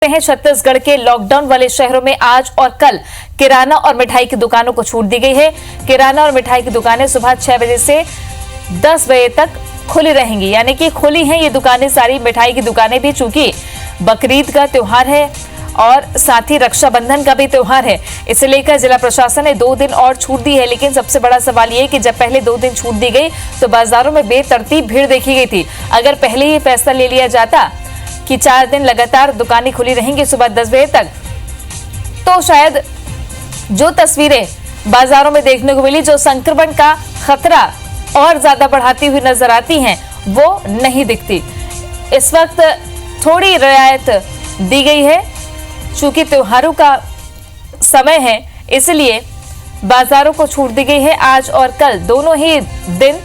हैं छत्तीसगढ़ के लॉकडाउन वाले शहरों में आज और कल किराना और मिठाई की दुकानों को छूट दी गई है। किराना और मिठाई की दुकानें सुबह 6 बजे से 10 बजे तक खुली रहेंगी, यानी कि खुली हैं ये दुकानें सारी। मिठाई की दुकानें भी, चूंकि बकरीद का त्योहार है और साथ ही रक्षाबंधन का भी त्योहार है, इसे लेकर जिला प्रशासन ने 2 दिन और छूट दी है। लेकिन सबसे बड़ा सवाल ये कि जब पहले 2 दिन छूट दी गई तो बाजारों में बेतरतीब भीड़ देखी गई थी। अगर पहले ही फैसला ले लिया जाता कि 4 दिन लगातार दुकानें खुली रहेंगी सुबह 10 बजे तक, तो शायद जो तस्वीरें बाजारों में देखने को मिली, जो संक्रमण का खतरा और ज्यादा बढ़ाती हुई नजर आती हैं, वो नहीं दिखती। इस वक्त थोड़ी रियायत दी गई है, चूंकि त्योहारों का समय है, इसलिए बाजारों को छूट दी गई है। आज और कल दोनों ही दिन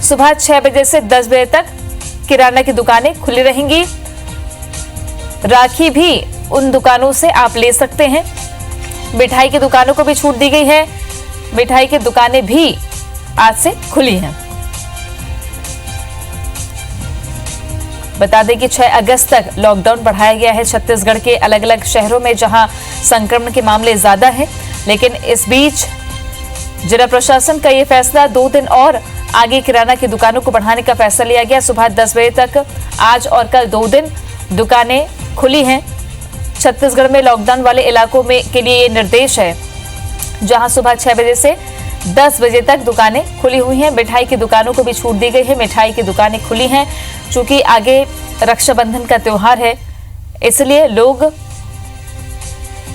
सुबह 6 बजे से 10 बजे तक किराना की दुकानें खुली रहेंगी। राखी भी उन दुकानों से आप ले सकते हैं। मिठाई की दुकानों को भी छूट दी गई है, मिठाई की दुकानें भी आज से खुली हैं। बता दें कि 6 अगस्त तक लॉकडाउन बढ़ाया गया है छत्तीसगढ़ के अलग अलग शहरों में, जहां संक्रमण के मामले ज्यादा हैं। लेकिन इस बीच जिला प्रशासन का यह फैसला 2 दिन और आगे किराना की दुकानों को बढ़ाने का फैसला लिया गया। सुबह 10 बजे तक आज और कल 2 दिन दुकानें खुली हैं। छत्तीसगढ़ में लॉकडाउन वाले इलाकों में के लिए ये निर्देश है, जहां सुबह 6 बजे से 10 बजे तक दुकानें खुली हुई हैं। मिठाई की दुकानों को भी छूट दी गई है, मिठाई की दुकानें खुली हैं। चूंकि आगे रक्षाबंधन का त्योहार है, इसलिए लोग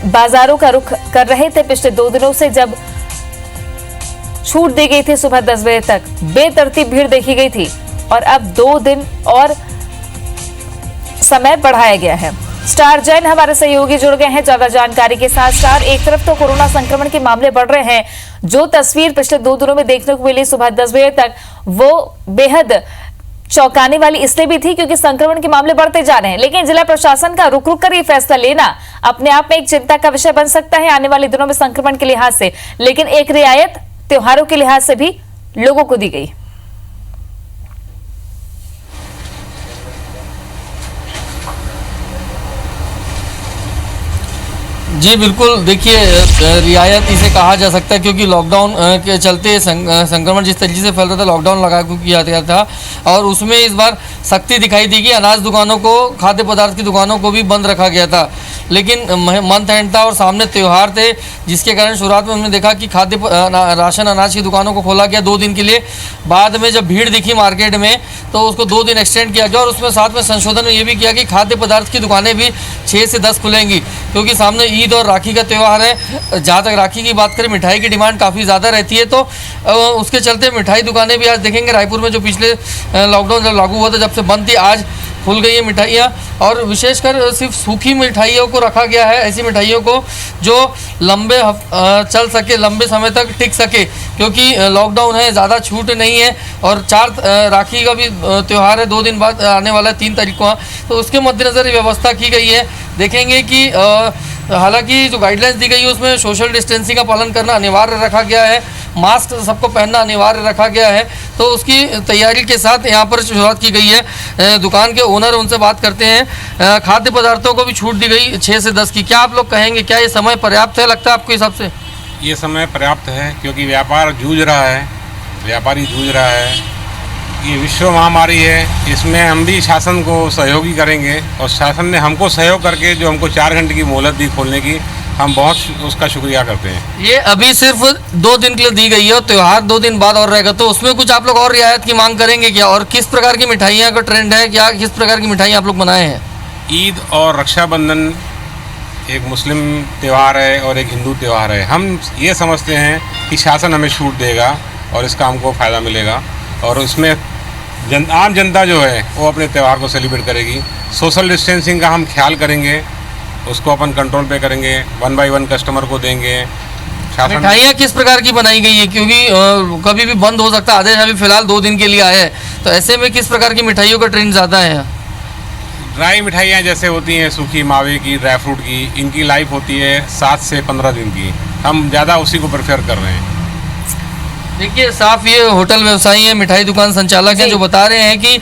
बाजारों का रुख कर रहे थे। पिछले 2 दिनों से जब छूट दी गई थी सुबह 10 बजे तक, बेतरतीब भीड़ देखी गई थी और अब 2 दिन और समय बढ़ाया गया है। स्टार जैन हमारे सहयोगी जुड़ गए हैं ज्यादा जानकारी के साथ। स्टार, एक तरफ तो कोरोना संक्रमण के मामले बढ़ रहे हैं, जो तस्वीर पिछले 2 दिनों में देखने को मिली सुबह 10 बजे तक, वो बेहद चौंकाने वाली इसलिए भी थी क्योंकि संक्रमण के मामले बढ़ते जा रहे हैं। लेकिन जिला प्रशासन का रुक रुक कर ये फैसला लेना अपने आप में एक चिंता का विषय बन सकता है आने वाले दिनों में संक्रमण के लिहाज से। लेकिन एक रियायत त्योहारों के लिहाज से भी लोगों को दी गई। जी बिल्कुल, देखिए रियायत इसे कहा जा सकता है क्योंकि लॉकडाउन के चलते संक्रमण जिस तरीके से फैल रहा था, लॉकडाउन लगा किया गया था और उसमें इस बार सख्ती दिखाई दी कि अनाज दुकानों को, खाद्य पदार्थ की दुकानों को भी बंद रखा गया था। लेकिन मंथ एंड था और सामने त्यौहार थे, जिसके कारण शुरुआत में हमने देखा कि खाद्य राशन अनाज की दुकानों को खोला गया 2 दिन के लिए। बाद में जब भीड़ दिखी मार्केट में तो उसको 2 दिन एक्सटेंड किया गया और उसमें साथ में संशोधन में ये भी किया कि खाद्य पदार्थ की दुकानें भी 6 से 10 खुलेंगी, क्योंकि सामने ईद और राखी का त्यौहार है। जहाँ तक राखी की बात करें, मिठाई की डिमांड काफ़ी ज़्यादा रहती है, तो उसके चलते मिठाई दुकानें भी आज देखेंगे रायपुर में, जो पिछले लॉकडाउन जब लागू हुआ था जब से बंद थी, आज खुल गई है मिठाइयाँ। और विशेषकर सिर्फ सूखी मिठाइयों को रखा गया है, ऐसी मिठाइयों को जो लंबे चल सके, लंबे समय तक टिक सके, क्योंकि लॉकडाउन है, ज़्यादा छूट नहीं है। और 4 राखी का भी त्यौहार है, 2 दिन बाद आने वाला है 3 तारीख को, तो उसके मद्देनज़र व्यवस्था की गई है। देखेंगे कि हालांकि जो गाइडलाइंस दी गई है उसमें सोशल डिस्टेंसिंग का पालन करना अनिवार्य रखा गया है, मास्क सबको पहनना अनिवार्य रखा गया है, तो उसकी तैयारी के साथ यहाँ पर शुरुआत की गई है। दुकान के ओनर, उनसे बात करते हैं। खाद्य पदार्थों को भी छूट दी गई 6 से 10 की, क्या आप लोग कहेंगे, क्या ये समय पर्याप्त है, लगता है आपके हिसाब से? ये समय पर्याप्त है क्योंकि व्यापार जूझ रहा है, व्यापारी जूझ रहा है। ये विश्व महामारी है, इसमें हम भी शासन को सहयोगी करेंगे और शासन ने हमको सहयोग करके जो हमको 4 घंटे की मोहलत दी खोलने की, हम बहुत उसका शुक्रिया करते हैं। ये अभी सिर्फ 2 दिन के लिए दी गई है और त्यौहार 2 दिन बाद और रहेगा, तो उसमें कुछ आप लोग और रियायत की मांग करेंगे क्या? और किस प्रकार की मिठाइयाँ का ट्रेंड है, क्या किस प्रकार की मिठाइयाँ आप लोग बनाए हैं? ईद और रक्षाबंधन एक मुस्लिम त्यौहार है और एक हिंदू त्यौहार है। हम ये समझते हैं कि शासन हमें छूट देगा और इसका हमको फ़ायदा मिलेगा और उसमें आम जनता जो है वो अपने त्यौहार को सेलिब्रेट करेगी। सोशल डिस्टेंसिंग का हम ख्याल करेंगे, उसको अपन कंट्रोल पे करेंगे, 1 बाय 1 कस्टमर को देंगे। मिठाइयाँ किस प्रकार की बनाई गई है, क्योंकि कभी भी बंद हो सकता है, आदेश अभी फिलहाल 2 दिन के लिए आए हैं, तो ऐसे में किस प्रकार की मिठाइयों का ट्रेंड ज़्यादा है? ड्राई मिठाइयाँ जैसे होती हैं सूखी मावे की, ड्राई फ्रूट की, इनकी लाइफ होती है 7 से 15 दिन की। हम ज़्यादा उसी को प्रेफर कर रहे हैं। देखिए साफ ये होटल व्यवसायी हैं, मिठाई दुकान संचालक हैं, जो बता रहे हैं कि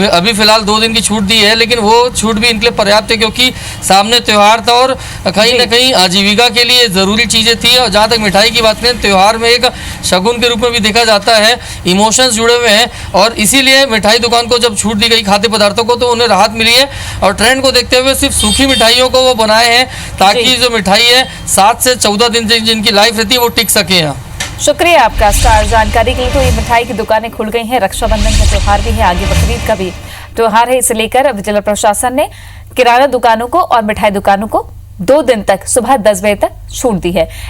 अभी फिलहाल 2 दिन की छूट दी है, लेकिन वो छूट भी इनके लिए पर्याप्त है क्योंकि सामने त्यौहार था और कहीं ना कहीं आजीविका के लिए ज़रूरी चीज़ें थी। और जहाँ तक मिठाई की बात करें, त्यौहार में एक शगुन के रूप में भी देखा जाता है, इमोशंस जुड़े हुए हैं और इसीलिए मिठाई दुकान को जब छूट दी गई खाद्य पदार्थों को तो उन्हें राहत मिली है। और ट्रेंड को देखते हुए सिर्फ सूखी मिठाइयों को वो बनाए हैं ताकि जो मिठाई है 7 से 14 दिन जिनकी लाइफ रहती है वो टिक सके। यहाँ शुक्रिया आपका स्टार जानकारी के लिए। तो ये मिठाई की दुकानें खुल गई हैं, रक्षाबंधन का त्योहार भी है, आगे बकरीद का भी त्योहार है, इसे लेकर अब जिला प्रशासन ने किराना दुकानों को और मिठाई दुकानों को 2 दिन तक सुबह 10 बजे तक छूट दी है।